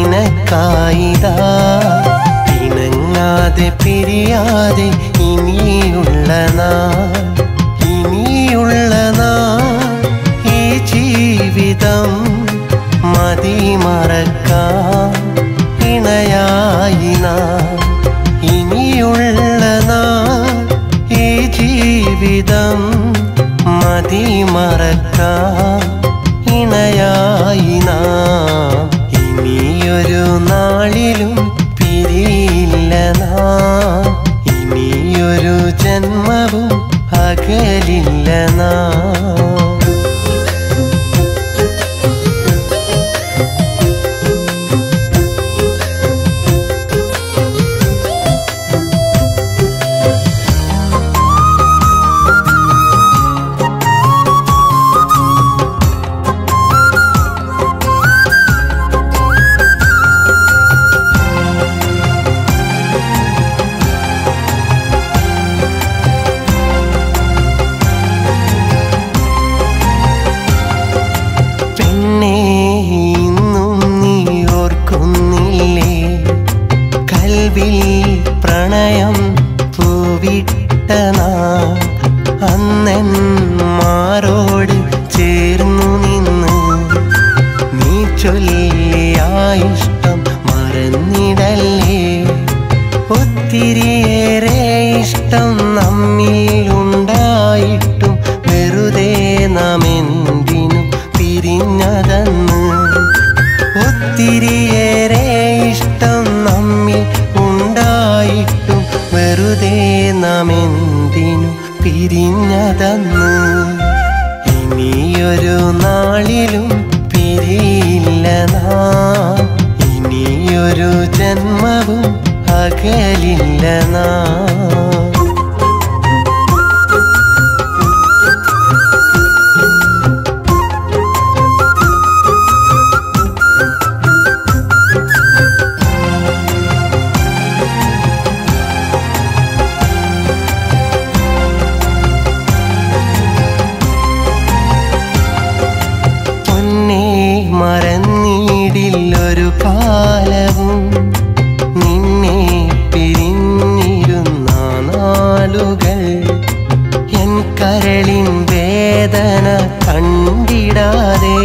നിനക്കായിതാ പിണങ്ങാതെ പിരിയാതെ ഇനിയുള്ള നാൾ ഈ ജീവിതം മതി മറക്കാൻ ഇണയായി നാം ഇനിയുള്ള നാൾ ഈ ജീവിതം മതി മറക്കാൻ ഇണയായി നാം ഇനിയൊരു നാളിലും പിരിയില്ല നാം ഇനിയൊരു ജന്മവും അകലില്ല നാം പ്രണയം പൂവിട്ട നാം അന്നെന്മാരോട് ചേർന്നു നിന്ന് നീ ചൊല്ലിയ ഇഷ്ടം മറന്നിടല്ലേ ഒത്തിരിയേറെ ഇഷ്ടം നമ്മിൽ ഉണ്ടായിട്ടും വെറുതെ നാം എന്തിനും പിരിഞ്ഞതെന്ന് ഒത്തിരിയേറെ ഇഷ്ടം നമ്മിൽ ഉണ്ടായിട്ടും വെറുതെ നാം എന്തിനു പിരിഞ്ഞതെന്ന് ഇനിയൊരു നാളിലും പിരിയില്ല നാം ഇനിയൊരു ജന്മവും അകലില്ല നാം മറന്നിടില്ലൊരു കാലവും നിന്നെ പിരിഞ്ഞിരുന്ന നാളുകൾ എൻ കരളിൻ വേദന കണ്ടിടാതെ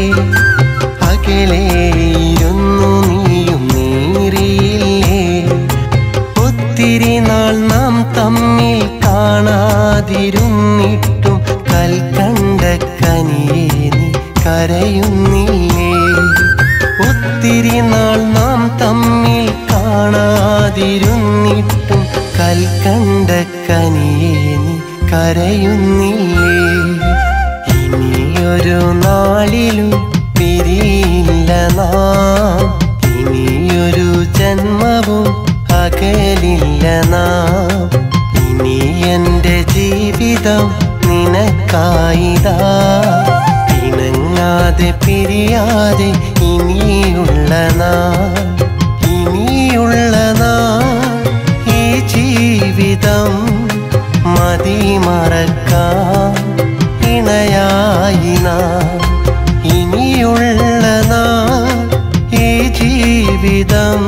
അകലെയിരുന്നു നീയും നീറിയില്ലേ ഒത്തിരി നാൾ നാം തമ്മിൽ കാണാതിരുന്നിട്ടും കൽക്കണ്ട കനിയേ നീ കരയുന്നില്ലേ ഒത്തിരി നാൾ നാം തമ്മിൽ കാണാതിരുന്നിട്ടും കൽക്കണ്ട കനിയേ നീ കരയുന്നില്ലേ ഇനിയൊരു നാളിലും പിരിയില്ല നാം ഇനിയൊരു ജന്മവും അകലില്ല നാം ഇനി എൻ്റെ ജീവിതം നിനക്കായിതാ പിണങ്ങാതെ പിരിയാതെ ഇനിയുള്ള നാൾ ഈ ജീവിതം മതി മറക്കാൻ ഇണയായി നാം ഇനിയുള്ള നാൾ ഈ ജീവിതം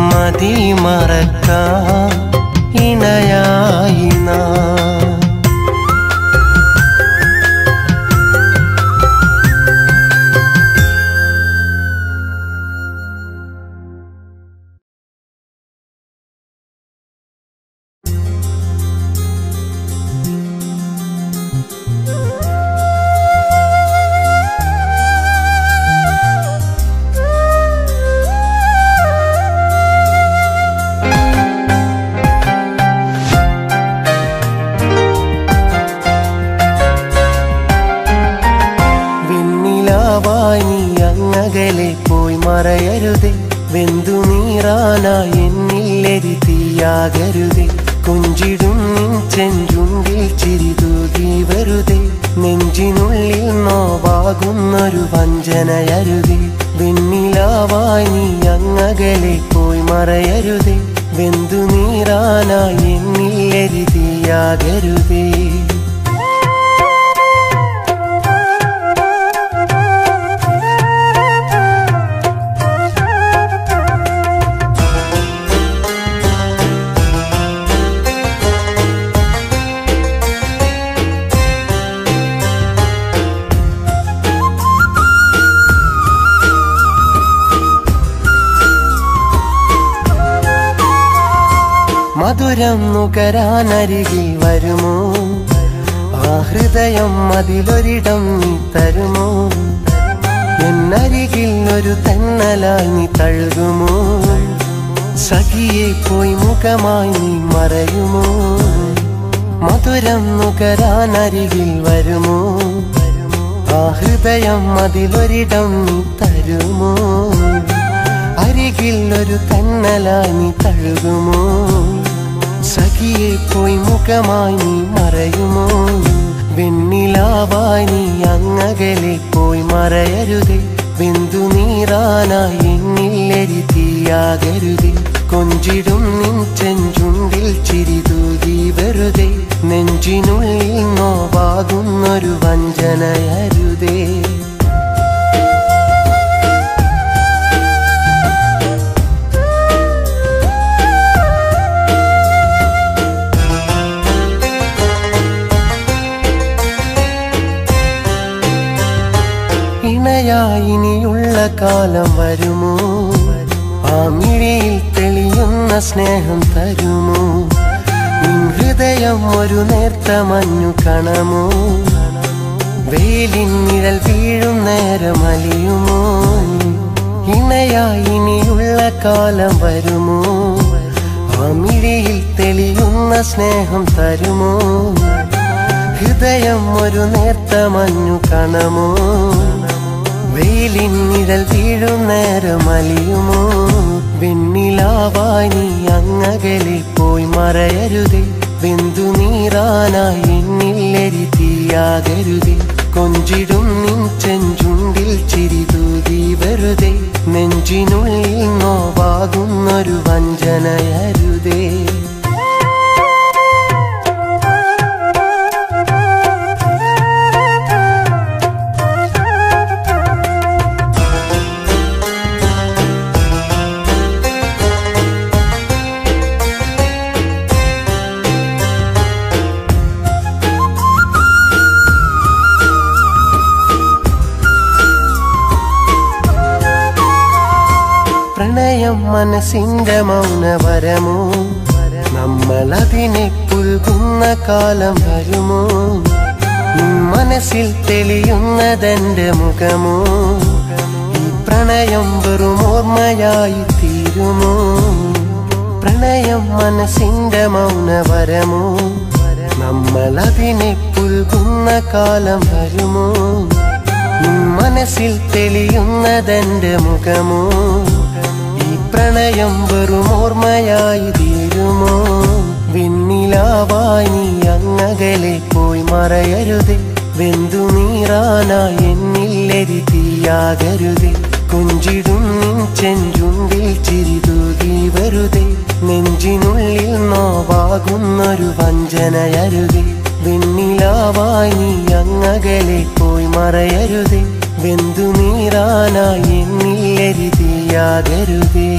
മതി മറക്കാൻ ഇണയായി നാം അകലെ പോയി മറയരുതേ വെന്തു നീറാനായി എന്നില്ലെരി തീയാകരുതേ കൊഞ്ചിടും നിൻ ചെഞ്ചുണ്ടിൽ ചിരി തൂകി വെറുതെ നെഞ്ചിനുള്ളിൽ നോവാകുന്നൊരു വഞ്ചനയരുതേ വെണ്ണിലാവായി നീ അങ്ങകലെ പോയി മറയരുതേ വെന്തു നീറാനായി എന്നില്ലെരി തീയാകരുതേ മധുരം നുകരാനരികിൽ വരുമോ ആ ഹൃദയം അതിലൊരിടം നീ തരുമോ എന്നരികിൽ ഒരു തെന്നലായി നീ തഴുകുമോ സഖിയെ പോയി മുഖമായി നീ മറയുമോ മധുരം നുകരാനരികിൽ വരുമോ ആ ഹൃദയം അതിലൊരിടം നീ തരുമോ അരികിൽ ഒരു തെന്നലായി നീ തഴുകുമോ സഖിയെ പോയി മുഖമായി നീ മറയുമോ വെണ്ണിലാവായി നീ അങ്ങകലെ പോയി മറയരുതേ ബിന്ദു നീറാനായി എന്നില്ലെരി തീയാകരുതേ കൊഞ്ചിടും നിൻ ചെഞ്ചുണ്ടിൽ ചിരി തൂകി വെറുതെ നെഞ്ചിനുള്ളിൽ നോവാകുന്നൊരു വഞ്ചനയരുതേ ഇണയായിനിയുള്ള കാലം വരുമോ ആ മിഴിയിൽ തെളിയുന്ന സ്നേഹം തരുമോ നിൻ ഹൃദയം ഒരു നേർത്ത മഞ്ഞു കണമോ വെയിലിൻ നിഴൽ വീഴും നേരം അലിയുമോ ഇണയായിനിയുള്ള കാലം വരുമോ ആ മിഴിയിൽ തെളിയുന്ന സ്നേഹം തരുമോ ഹൃദയം ഒരു നേർത്ത മഞ്ഞു കണമോ വെയിലിൻ നിഴൽ വീഴും നേരം അലിയുമോ വെണ്ണിലാവായി നീ അങ്ങകലെ പോയി മറയരുതേ ബിന്ദു നീറാനായി എന്നില്ലെരി തീയാകരുതേ കൊഞ്ചിടും നിൻ ചെഞ്ചുണ്ടിൽ ചിരി തൂകി വെറുതെ നെഞ്ചിനുള്ളിൽ നോവാകുന്നൊരു വഞ്ചനയരുതേ പ്രണയം മനസ്സിന്റെ മൗനവരമോ നമ്മളതിനെ പുൽകുന്ന കാലം വരുമോ മനസ്സിൽ തെളിയുന്നതെന്റെ മുഖമോ ഈ പ്രണയം വെറും ഓർമ്മയായി തീരുമോ പ്രണയം മനസ്സിന്റെ മൗനവരമോ നമ്മളതിനെ പുൽകുന്ന കാലം വരുമോ മനസ്സിൽ തെളിയുന്നതെന്റെ മുഖമോ പ്രണയം വെറും ഓർമ്മയായി തീരുമോ വെണ്ണിലാവായി നീ അങ്ങകലെ പോയി മറയരുതേ വെന്തു നീറാനായി എന്നില്ലെരി തീയാകരുതേ കൊഞ്ചിടും നിൻ ചെഞ്ചുണ്ടിൽ ചിരി തൂകി വെറുതെ നെഞ്ചിനുള്ളിൽ നോവാകുന്നൊരു വഞ്ചനയരുതേ വെണ്ണിലാവായി നീ അങ്ങകലെ പോയി മറയരുതേ വെന്തു നീറാനായി എന്നില്ലെരി തീയാകരുതേ